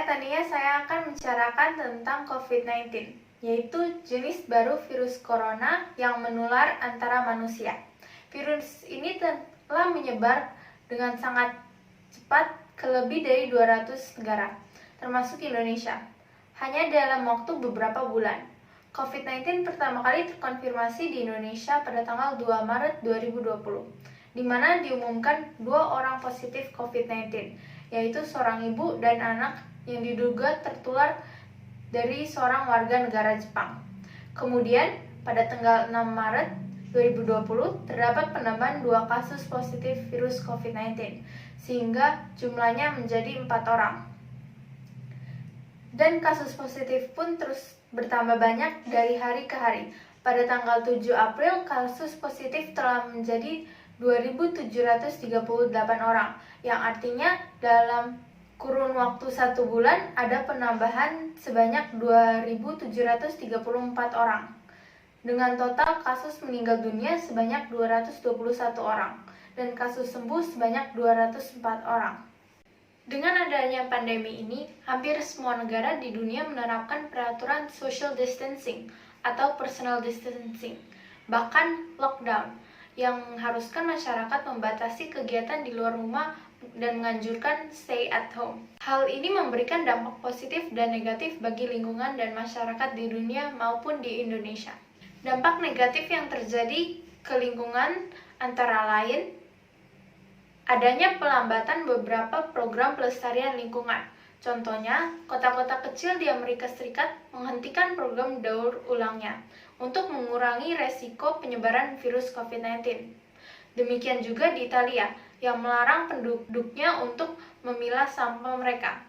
saya akan membicarakan tentang COVID-19, yaitu jenis baru virus corona yang menular antara manusia. Virus ini telah menyebar dengan sangat cepat ke lebih dari 200 negara, termasuk Indonesia, hanya dalam waktu beberapa bulan. COVID-19 pertama kali terkonfirmasi di Indonesia pada tanggal 2 Maret 2020, di mana diumumkan 2 orang positif COVID-19, yaitu seorang ibu dan anak yang diduga tertular dari seorang warga negara Jepang. Kemudian, pada tanggal 6 Maret 2020, terdapat penambahan 2 kasus positif virus COVID-19, sehingga jumlahnya menjadi 4 orang. Dan kasus positif pun terus bertambah banyak dari hari ke hari. Pada tanggal 7 April, kasus positif telah menjadi 2.738 orang, yang artinya dalam kurun waktu 1 bulan ada penambahan sebanyak 2.734 orang, dengan total kasus meninggal dunia sebanyak 221 orang, dan kasus sembuh sebanyak 204 orang. Dengan adanya pandemi ini, hampir semua negara di dunia menerapkan peraturan social distancing atau personal distancing, bahkan lockdown, yang mengharuskan masyarakat membatasi kegiatan di luar rumah dan menganjurkan stay at home. Hal ini memberikan dampak positif dan negatif bagi lingkungan dan masyarakat di dunia maupun di Indonesia. Dampak negatif yang terjadi ke lingkungan antara lain adanya pelambatan beberapa program pelestarian lingkungan. Contohnya, kota-kota kecil di Amerika Serikat menghentikan program daur ulangnya untuk mengurangi resiko penyebaran virus COVID-19. Demikian juga di Italia, yang melarang penduduknya untuk memilah sampah mereka.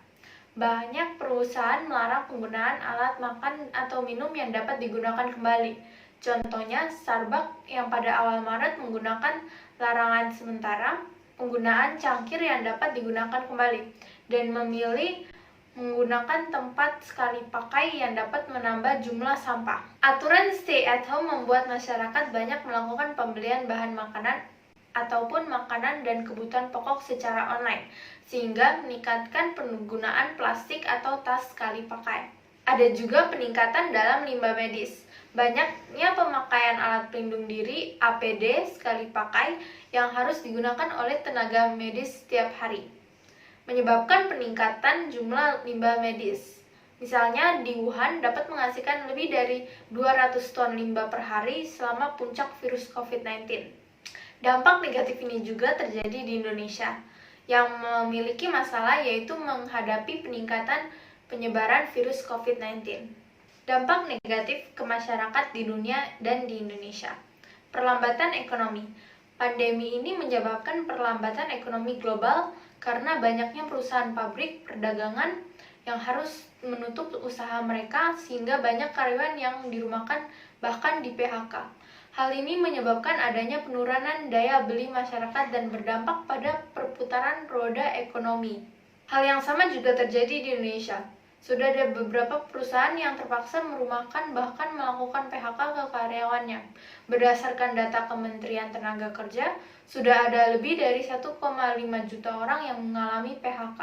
Banyak perusahaan melarang penggunaan alat makan atau minum yang dapat digunakan kembali. Contohnya, Starbucks yang pada awal Maret menggunakan larangan sementara penggunaan cangkir yang dapat digunakan kembali, dan memilih menggunakan tempat sekali pakai yang dapat menambah jumlah sampah. Aturan stay at home membuat masyarakat banyak melakukan pembelian bahan makanan ataupun makanan dan kebutuhan pokok secara online, sehingga meningkatkan penggunaan plastik atau tas sekali pakai. Ada juga peningkatan dalam limbah medis. Banyaknya pemakaian alat pelindung diri (APD) sekali pakai yang harus digunakan oleh tenaga medis setiap hari, menyebabkan peningkatan jumlah limbah medis. Misalnya di Wuhan dapat menghasilkan lebih dari 200 ton limbah per hari selama puncak virus COVID-19. Dampak negatif ini juga terjadi di Indonesia, yang memiliki masalah yaitu menghadapi peningkatan penyebaran virus COVID-19. Dampak negatif ke masyarakat di dunia dan di Indonesia. Perlambatan ekonomi. Pandemi ini menyebabkan perlambatan ekonomi global karena banyaknya perusahaan pabrik perdagangan yang harus menutup usaha mereka, sehingga banyak karyawan yang dirumahkan bahkan di PHK. Hal ini menyebabkan adanya penurunan daya beli masyarakat dan berdampak pada perputaran roda ekonomi. Hal yang sama juga terjadi di Indonesia. Sudah ada beberapa perusahaan yang terpaksa merumahkan bahkan melakukan PHK ke karyawannya. Berdasarkan data Kementerian Tenaga Kerja, sudah ada lebih dari 1,5 juta orang yang mengalami PHK.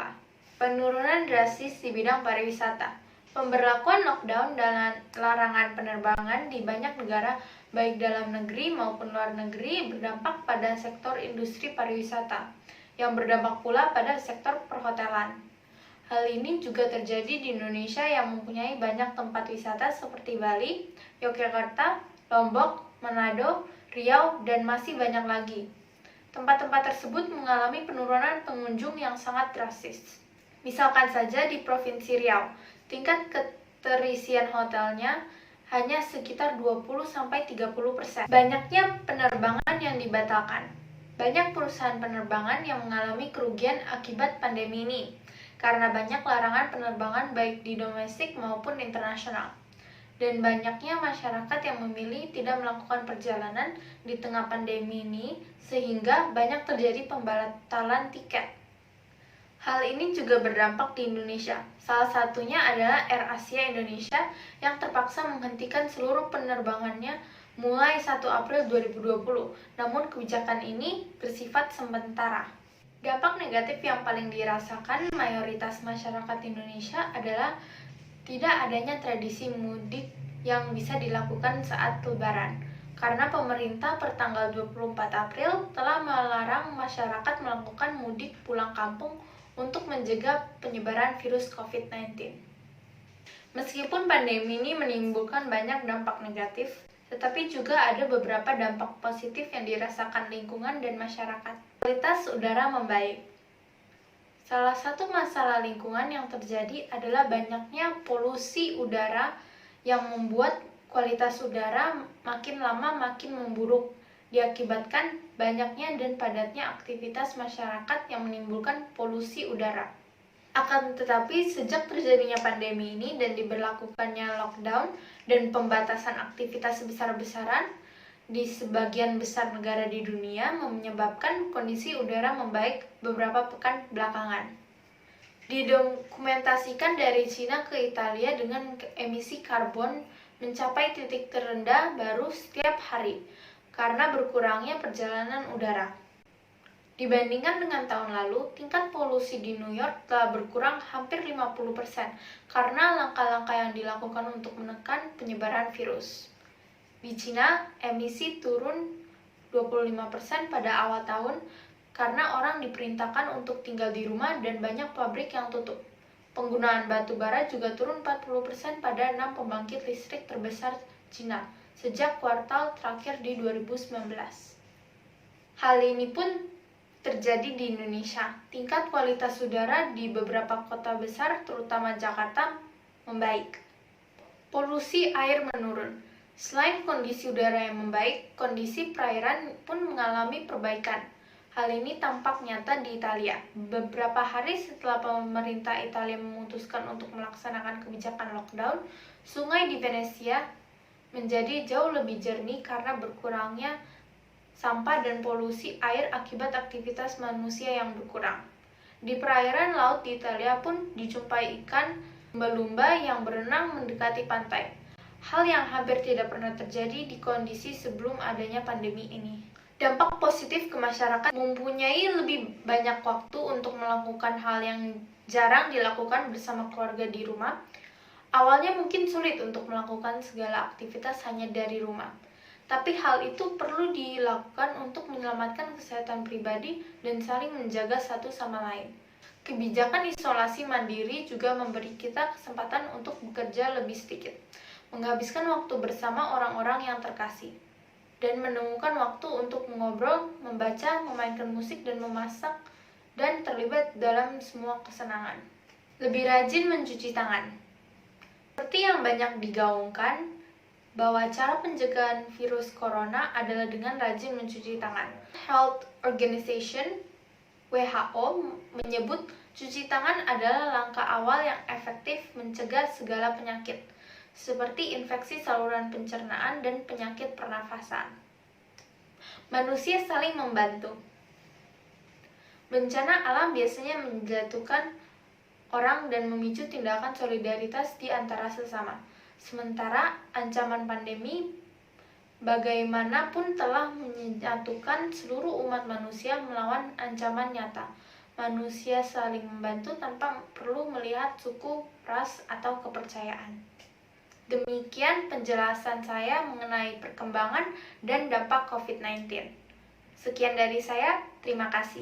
Penurunan drastis di bidang pariwisata. Pemberlakuan lockdown dan larangan penerbangan di banyak negara, baik dalam negeri maupun luar negeri, berdampak pada sektor industri pariwisata, yang berdampak pula pada sektor perhotelan. Hal ini juga terjadi di Indonesia yang mempunyai banyak tempat wisata seperti Bali, Yogyakarta, Lombok, Manado, Riau, dan masih banyak lagi. Tempat-tempat tersebut mengalami penurunan pengunjung yang sangat drastis. Misalkan saja di Provinsi Riau, tingkat keterisian hotelnya hanya sekitar 20-30%. Banyaknya penerbangan yang dibatalkan. Banyak perusahaan penerbangan yang mengalami kerugian akibat pandemi ini, karena banyak larangan penerbangan baik di domestik maupun internasional. Dan banyaknya masyarakat yang memilih tidak melakukan perjalanan di tengah pandemi ini, sehingga banyak terjadi pembatalan tiket. Hal ini juga berdampak di Indonesia. Salah satunya adalah AirAsia Indonesia yang terpaksa menghentikan seluruh penerbangannya mulai 1 April 2020. Namun kebijakan ini bersifat sementara. Dampak negatif yang paling dirasakan mayoritas masyarakat Indonesia adalah tidak adanya tradisi mudik yang bisa dilakukan saat Lebaran. Karena pemerintah per tanggal 24 April telah melarang masyarakat melakukan mudik pulang kampung untuk mencegah penyebaran virus COVID-19. Meskipun pandemi ini menimbulkan banyak dampak negatif, tetapi juga ada beberapa dampak positif yang dirasakan lingkungan dan masyarakat. Kualitas udara membaik. Salah satu masalah lingkungan yang terjadi adalah banyaknya polusi udara yang membuat kualitas udara makin lama makin memburuk, diakibatkan banyaknya dan padatnya aktivitas masyarakat yang menimbulkan polusi udara. Akan tetapi, sejak terjadinya pandemi ini dan diberlakukannya lockdown dan pembatasan aktivitas besar-besaran di sebagian besar negara di dunia menyebabkan kondisi udara membaik beberapa pekan belakangan. Didokumentasikan dari Cina ke Italia dengan emisi karbon mencapai titik terendah baru setiap hari karena berkurangnya perjalanan udara. Dibandingkan dengan tahun lalu, tingkat polusi di New York telah berkurang hampir 50% karena langkah-langkah yang dilakukan untuk menekan penyebaran virus. Di Cina, emisi turun 25% pada awal tahun karena orang diperintahkan untuk tinggal di rumah dan banyak pabrik yang tutup. Penggunaan batu bara juga turun 40% pada 6 pembangkit listrik terbesar Cina sejak kuartal terakhir di 2019. Hal ini pun terjadi di Indonesia. Tingkat kualitas udara di beberapa kota besar, terutama Jakarta, membaik. Polusi air menurun. Selain kondisi udara yang membaik, kondisi perairan pun mengalami perbaikan. Hal ini tampak nyata di Italia. Beberapa hari setelah pemerintah Italia memutuskan untuk melaksanakan kebijakan lockdown, sungai di Venesia menjadi jauh lebih jernih karena berkurangnya sampah dan polusi air akibat aktivitas manusia yang berkurang. Di perairan laut di Italia pun dijumpai ikan lumba-lumba yang berenang mendekati pantai. Hal yang hampir tidak pernah terjadi di kondisi sebelum adanya pandemi ini. Dampak positif ke masyarakat mempunyai lebih banyak waktu untuk melakukan hal yang jarang dilakukan bersama keluarga di rumah. Awalnya mungkin sulit untuk melakukan segala aktivitas hanya dari rumah. Tapi hal itu perlu dilakukan untuk menyelamatkan kesehatan pribadi dan saling menjaga satu sama lain. Kebijakan isolasi mandiri juga memberi kita kesempatan untuk bekerja lebih sedikit, menghabiskan waktu bersama orang-orang yang terkasih, dan menemukan waktu untuk mengobrol, membaca, memainkan musik, dan memasak, dan terlibat dalam semua kesenangan. Lebih rajin mencuci tangan. Seperti yang banyak digaungkan, bahwa cara pencegahan virus corona adalah dengan rajin mencuci tangan. Health Organization (WHO) menyebut cuci tangan adalah langkah awal yang efektif mencegah segala penyakit, seperti infeksi saluran pencernaan dan penyakit pernafasan. Manusia saling membantu. Bencana alam biasanya menjatuhkan orang dan memicu tindakan solidaritas di antara sesama. Sementara ancaman pandemi bagaimanapun telah menyatukan seluruh umat manusia melawan ancaman nyata. Manusia saling membantu tanpa perlu melihat suku, ras, atau kepercayaan. Demikian penjelasan saya mengenai perkembangan dan dampak COVID-19. Sekian dari saya, terima kasih.